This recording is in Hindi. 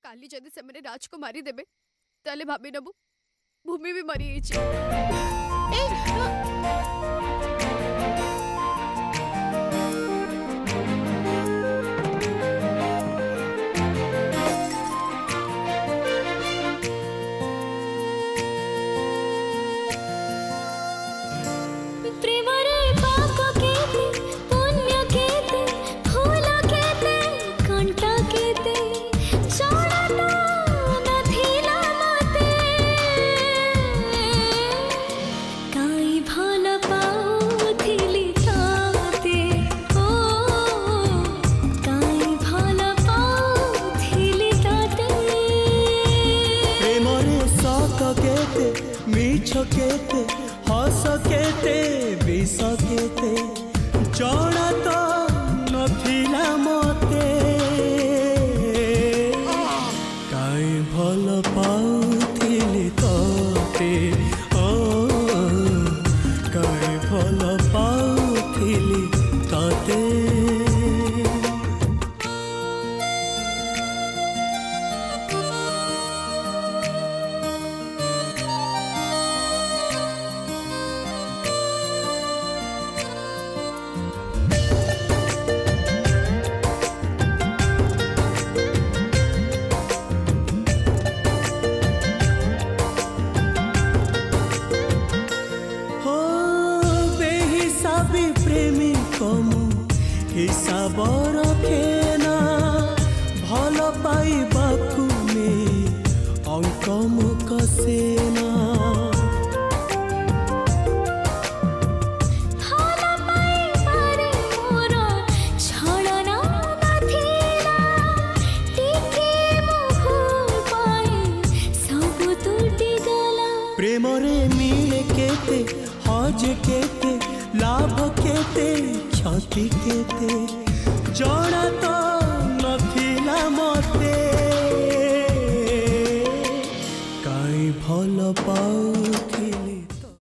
काली जदि से मैंने राज को मारी देबे ताले भाभी नबू भूमि भी मरी केते हस केते विष केते जड़ा तो नथिला मते काई भल पाउथिली तते काई भल पाउथिली तते हिसाब रखेना भल पाइबाकू में अंक मुक सेना प्रेम रे मिले केते हज केते लाभ केते क्षति केते जड़ा तो